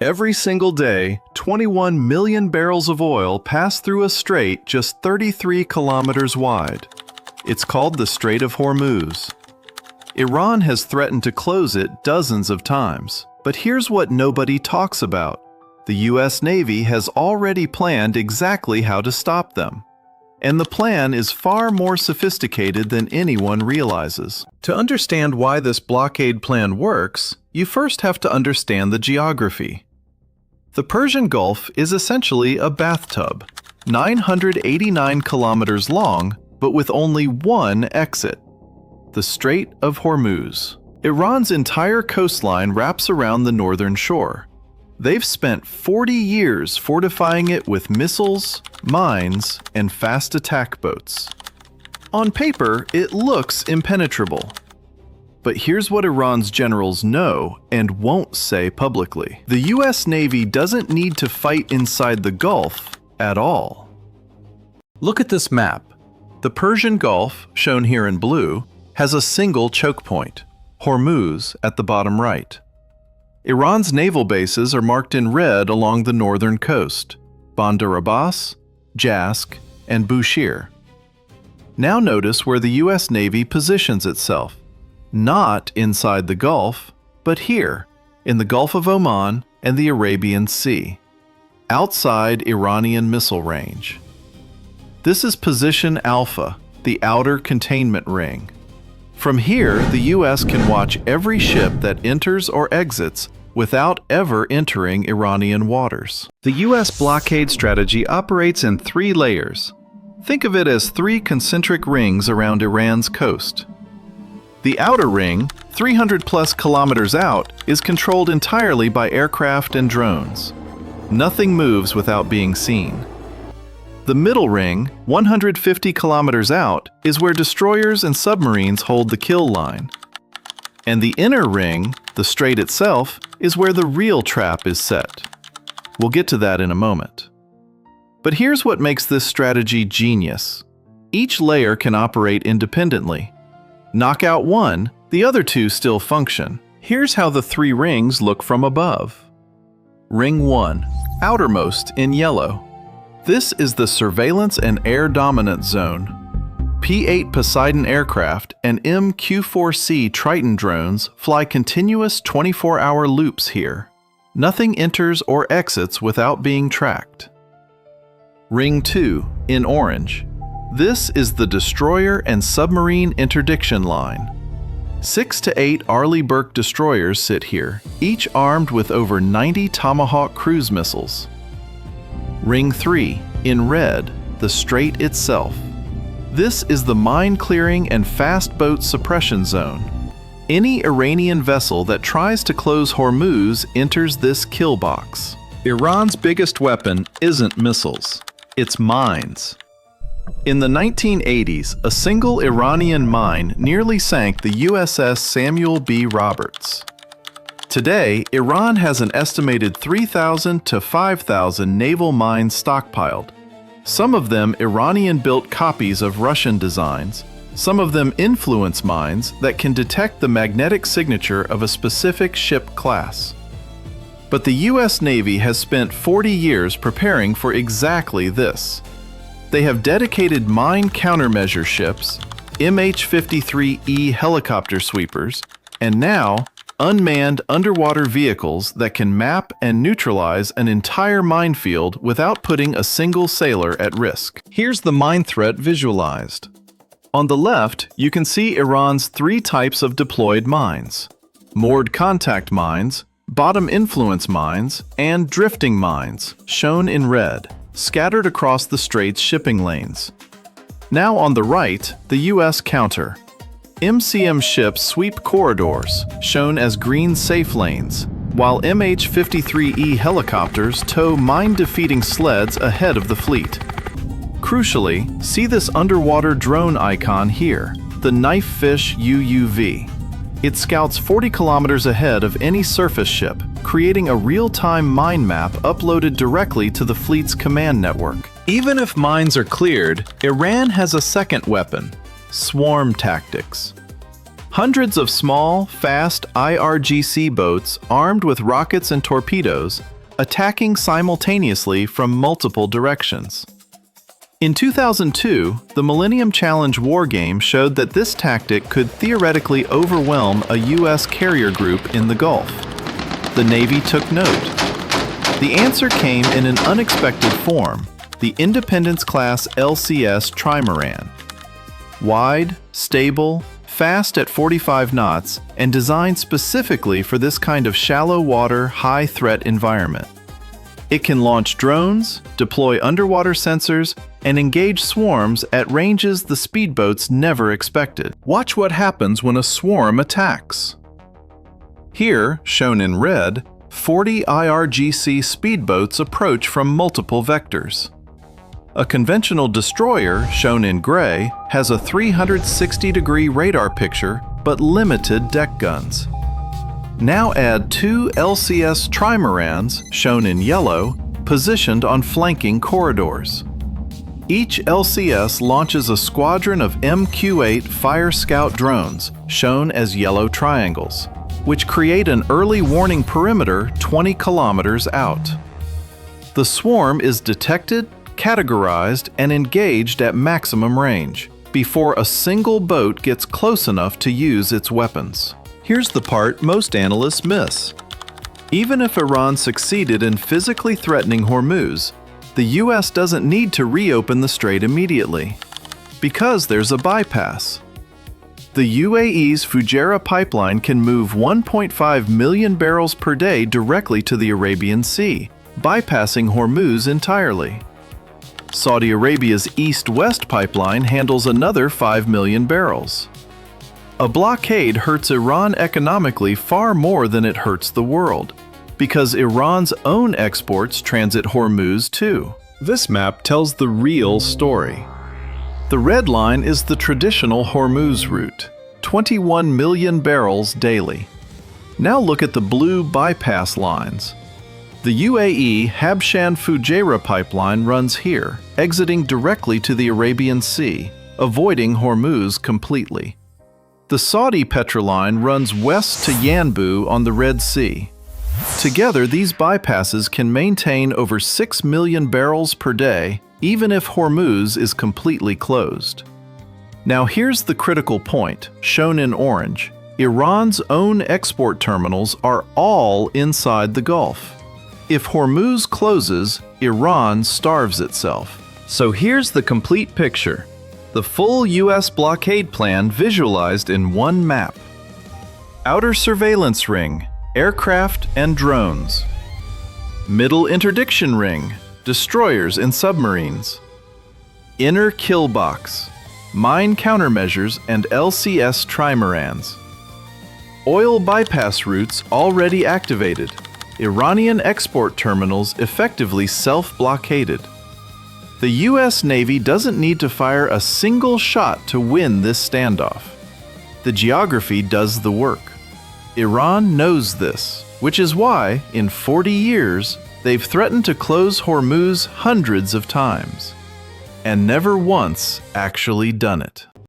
Every single day, 21 million barrels of oil pass through a strait just 33 kilometers wide. It's called the Strait of Hormuz. Iran has threatened to close it dozens of times. But here's what nobody talks about. The U.S. Navy has already planned exactly how to stop them. And the plan is far more sophisticated than anyone realizes. To understand why this blockade plan works, you first have to understand the geography. The Persian Gulf is essentially a bathtub, 989 kilometers long, but with only one exit, the Strait of Hormuz. Iran's entire coastline wraps around the northern shore. They've spent 40 years fortifying it with missiles, mines, and fast attack boats. On paper, it looks impenetrable. But here's what Iran's generals know and won't say publicly. The U.S. Navy doesn't need to fight inside the Gulf at all. Look at this map. The Persian Gulf, shown here in blue, has a single choke point, Hormuz, at the bottom right. Iran's naval bases are marked in red along the northern coast, Bandar Abbas, Jask, and Bushehr. Now notice where the U.S. Navy positions itself. Not inside the Gulf, but here, in the Gulf of Oman and the Arabian Sea, outside Iranian missile range. This is Position Alpha, the outer containment ring. From here, the U.S. can watch every ship that enters or exits without ever entering Iranian waters. The U.S. blockade strategy operates in 3 layers. Think of it as 3 concentric rings around Iran's coast. The outer ring, 300+ kilometers out, is controlled entirely by aircraft and drones. Nothing moves without being seen. The middle ring, 150 kilometers out, is where destroyers and submarines hold the kill line. And the inner ring, the strait itself, is where the real trap is set. We'll get to that in a moment. But here's what makes this strategy genius. Each layer can operate independently. Knock out one, the other 2 still function. Here's how the 3 rings look from above. Ring 1, outermost in yellow. This is the surveillance and air dominance zone. P-8 Poseidon aircraft and MQ-4C Triton drones fly continuous 24-hour loops here. Nothing enters or exits without being tracked. Ring 2, in orange. This is the destroyer and submarine interdiction line. 6 to 8 Arleigh Burke destroyers sit here, each armed with over 90 Tomahawk cruise missiles. Ring 3, in red, the strait itself. This is the mine clearing and fast boat suppression zone. Any Iranian vessel that tries to close Hormuz enters this kill box. Iran's biggest weapon isn't missiles, it's mines. In the 1980s, a single Iranian mine nearly sank the USS Samuel B. Roberts. Today, Iran has an estimated 3,000 to 5,000 naval mines stockpiled. Some of them Iranian-built copies of Russian designs, some of them influence mines that can detect the magnetic signature of a specific ship class. But the U.S. Navy has spent 40 years preparing for exactly this. They have dedicated mine countermeasure ships, MH-53E helicopter sweepers, and now unmanned underwater vehicles that can map and neutralize an entire minefield without putting a single sailor at risk. Here's the mine threat visualized. On the left, you can see Iran's 3 types of deployed mines: moored contact mines, bottom influence mines, and drifting mines, shown in red, scattered across the strait's shipping lanes. Now on the right, the U.S. counter. MCM ships sweep corridors, shown as green safe lanes, while MH-53E helicopters tow mine-defeating sleds ahead of the fleet. Crucially, see this underwater drone icon here, the Knifefish UUV. It scouts 40 kilometers ahead of any surface ship, creating a real-time mine map uploaded directly to the fleet's command network. Even if mines are cleared, Iran has a second weapon: swarm tactics. Hundreds of small, fast IRGC boats armed with rockets and torpedoes attacking simultaneously from multiple directions. In 2002, the Millennium Challenge wargame showed that this tactic could theoretically overwhelm a U.S. carrier group in the Gulf. The Navy took note. The answer came in an unexpected form, the Independence-class LCS trimaran. Wide, stable, fast at 45 knots, and designed specifically for this kind of shallow water, high-threat environment. It can launch drones, deploy underwater sensors, and engage swarms at ranges the speedboats never expected. Watch what happens when a swarm attacks. Here, shown in red, 40 IRGC speedboats approach from multiple vectors. A conventional destroyer, shown in gray, has a 360-degree radar picture but limited deck guns. Now add 2 LCS trimarans, shown in yellow, positioned on flanking corridors. Each LCS launches a squadron of MQ-8 Fire Scout drones, shown as yellow triangles, which create an early warning perimeter 20 kilometers out. The swarm is detected, categorized, and engaged at maximum range before a single boat gets close enough to use its weapons. Here's the part most analysts miss. Even if Iran succeeded in physically threatening Hormuz, the U.S. doesn't need to reopen the strait immediately, because there's a bypass. The UAE's Fujairah pipeline can move 1.5 million barrels per day directly to the Arabian Sea, bypassing Hormuz entirely. Saudi Arabia's east-west pipeline handles another 5 million barrels. A blockade hurts Iran economically far more than it hurts the world, because Iran's own exports transit Hormuz too. This map tells the real story. The red line is the traditional Hormuz route, 21 million barrels daily. Now look at the blue bypass lines. The UAE Habshan-Fujairah pipeline runs here, exiting directly to the Arabian Sea, avoiding Hormuz completely. The Saudi petroline runs west to Yanbu on the Red Sea. Together, these bypasses can maintain over 6 million barrels per day, even if Hormuz is completely closed. Now here's the critical point, shown in orange. Iran's own export terminals are all inside the Gulf. If Hormuz closes, Iran starves itself. So here's the complete picture. The full U.S. blockade plan visualized in one map. Outer surveillance ring, aircraft and drones. Middle interdiction ring, destroyers and submarines. Inner kill box, mine countermeasures and LCS trimarans. Oil bypass routes already activated. Iranian export terminals effectively self-blockaded. The U.S. Navy doesn't need to fire a single shot to win this standoff. The geography does the work. Iran knows this, which is why, in 40 years, they've threatened to close Hormuz hundreds of times, and never once actually done it.